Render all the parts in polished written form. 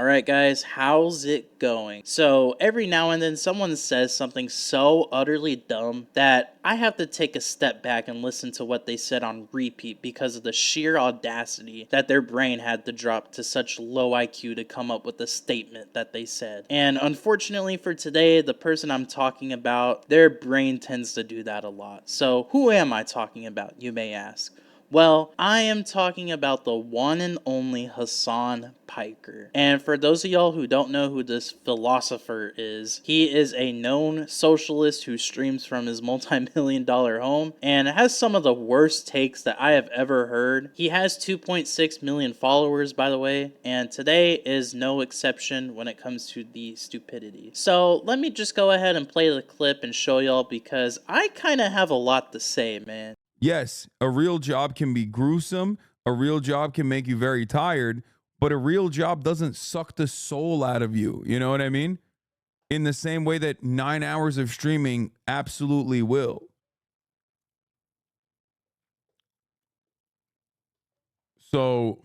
Alright guys, how's it going? So every now and then someone says something so utterly dumb that I have to take a step back and listen to what they said on repeat because of the sheer audacity that their brain had to drop to such low IQ to come up with the statement that they said. And unfortunately for today, the person I'm talking about, their brain tends to do that a lot. So who am I talking about, you may ask? Well, I am talking about the one and only Hassan Piker. And for those of y'all who don't know who this philosopher is, he is a known socialist who streams from his multi-million dollar home and has some of the worst takes that I have ever heard. He has 2.6 million followers, by the way, and today is no exception when it comes to the stupidity. So let me just go ahead and play the clip and show y'all because I kind of have a lot to say, man. Yes, a real job can be gruesome. A real job can make you very tired, but a real job doesn't suck the soul out of you. You know what I mean? In the same way that 9 hours of streaming absolutely will. So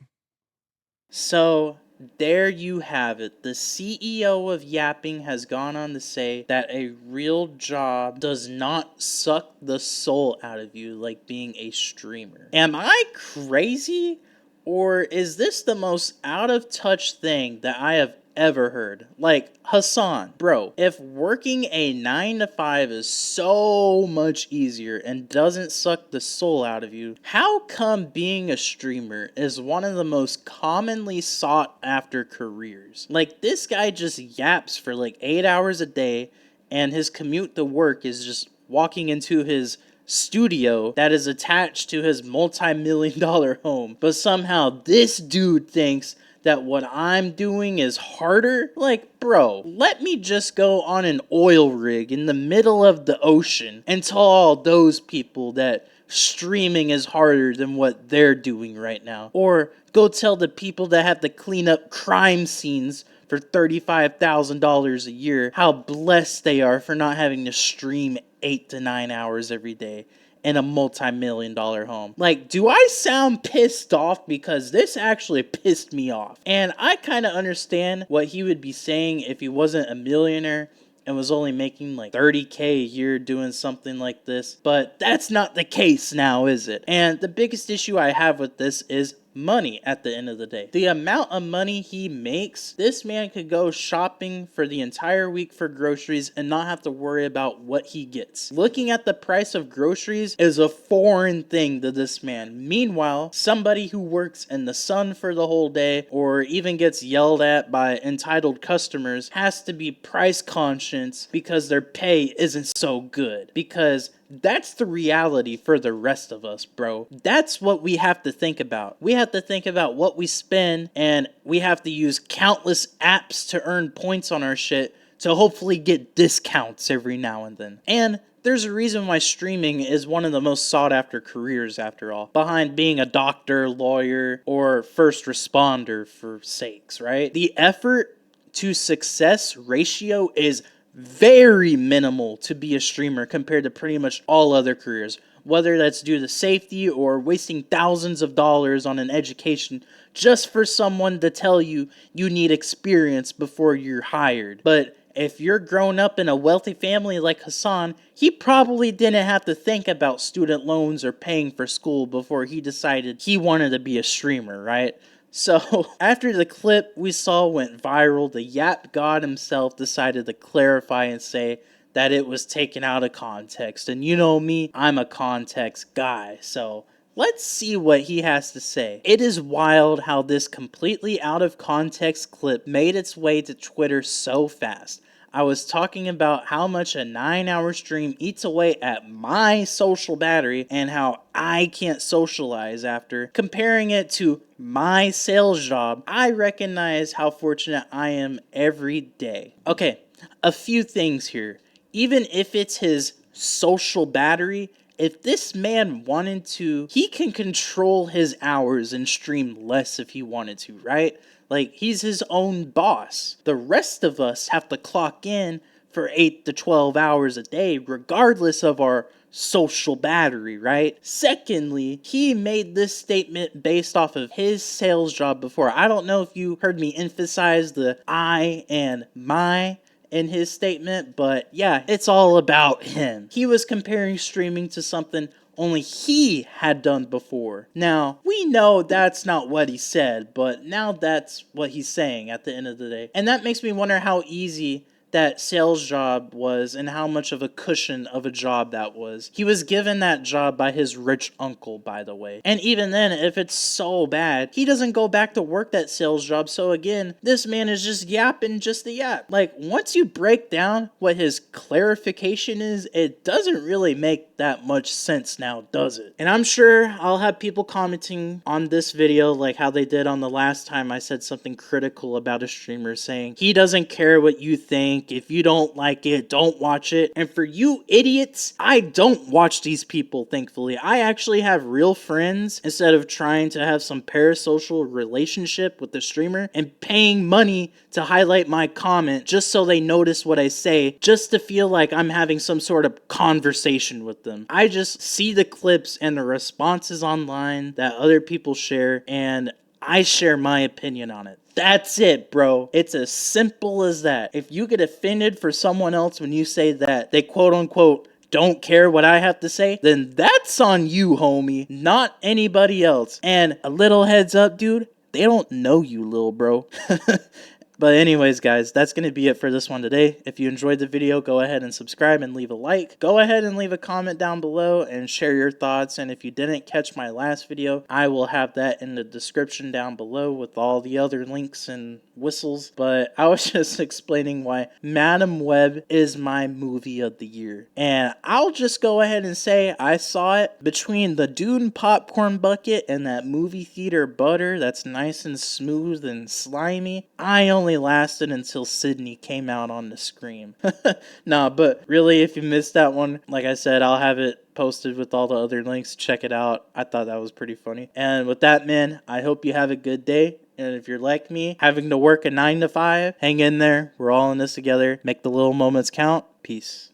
there you have it. The CEO of Yapping has gone on to say that a real job does not suck the soul out of you like being a streamer. Am I crazy? Or is this the most out of touch thing that I have ever heard? Like, Hassan, bro, if working a 9 to 5 is so much easier and doesn't suck the soul out of you, how come being a streamer is one of the most commonly sought after careers? Like, this guy just yaps for like 8 hours a day, and his commute to work is just walking into his studio that is attached to his multi-million dollar home. But somehow this dude thinks that what I'm doing is harder? Like, bro, let me just go on an oil rig in the middle of the ocean and tell all those people that streaming is harder than what they're doing right now. Or go tell the people that have to clean up crime scenes for $35,000 a year how blessed they are for not having to stream 8 to 9 hours every day in a multi-million dollar home. Like, do I sound pissed off? Because this actually pissed me off. And I kind of understand what he would be saying if he wasn't a millionaire and was only making like 30K a year doing something like this. But that's not the case now, is it? And the biggest issue I have with this is money at the end of the day. The amount of money he makes, this man could go shopping for the entire week for groceries and not have to worry about what he gets. Looking at the price of groceries is a foreign thing to this man. Meanwhile, somebody who works in the sun for the whole day or even gets yelled at by entitled customers has to be price conscious because their pay isn't so good. Because that's the reality for the rest of us, bro. That's what we have to think about. We have to think about what we spend, and we have to use countless apps to earn points on our shit to hopefully get discounts every now and then. And there's a reason why streaming is one of the most sought after careers after all, behind being a doctor, lawyer, or first responder for sakes, right? The effort to success ratio is very minimal to be a streamer compared to pretty much all other careers, whether that's due to safety or wasting thousands of dollars on an education just for someone to tell you you need experience before you're hired. But if you're grown up in a wealthy family like Hassan, he probably didn't have to think about student loans or paying for school before he decided he wanted to be a streamer, right? So, after the clip we saw went viral, the Yap God himself decided to clarify and say that it was taken out of context. And you know me, I'm a context guy, so let's see what he has to say. It is wild how this completely out of context clip made its way to Twitter so fast. I was talking about how much a 9-hour stream eats away at my social battery and how I can't socialize after. Comparing it to my sales job, I recognize how fortunate I am every day. Okay, a few things here. Even if it's his social battery, if this man wanted to, he can control his hours and stream less if he wanted to, right? Like, he's his own boss. The rest of us have to clock in for 8 to 12 hours a day, regardless of our social battery, right? Secondly, he made this statement based off of his sales job before. I don't know if you heard me emphasize the I and my in his statement, but yeah, it's all about him. He was comparing streaming to something only he had done before. Now, we know that's not what he said, but now that's what he's saying at the end of the day. And that makes me wonder how easy that sales job was and how much of a cushion of a job that was. He was given that job by his rich uncle, by the way. And even then, if it's so bad, he doesn't go back to work that sales job. So again, this man is just yapping just to yap. Like, once you break down what his clarification is, it doesn't really make that much sense now, does it? And I'm sure I'll have people commenting on this video like how they did on the last time I said something critical about a streamer, saying he doesn't care what you think. If you don't like it, don't watch it. And for you idiots, I don't watch these people, thankfully. I actually have real friends instead of trying to have some parasocial relationship with the streamer and paying money to highlight my comment just so they notice what I say, just to feel like I'm having some sort of conversation with them. I just see the clips and the responses online that other people share, and I share my opinion on it. That's it, bro. It's as simple as that. If you get offended for someone else when you say that they quote unquote don't care what I have to say, then that's on you, homie, not anybody else. And a little heads up, dude, they don't know you, little bro. But anyways, guys, that's going to be it for this one today. If you enjoyed the video, go ahead and subscribe and leave a like. Go ahead and leave a comment down below and share your thoughts. And if you didn't catch my last video, I will have that in the description down below with all the other links and whistles. But I was just explaining why Madame Web is my movie of the year. And I'll just go ahead and say I saw it between the Dune popcorn bucket and that movie theater butter that's nice and smooth and slimy. I only lasted until Sydney came out on the screen. Nah, but really, if you missed that one, like I said, I'll have it posted with all the other links. Check it out. I thought that was pretty funny. And with that, man, I hope you have a good day. And if you're like me, having to work a 9 to 5, hang in there. We're all in this together. Make the little moments count. Peace.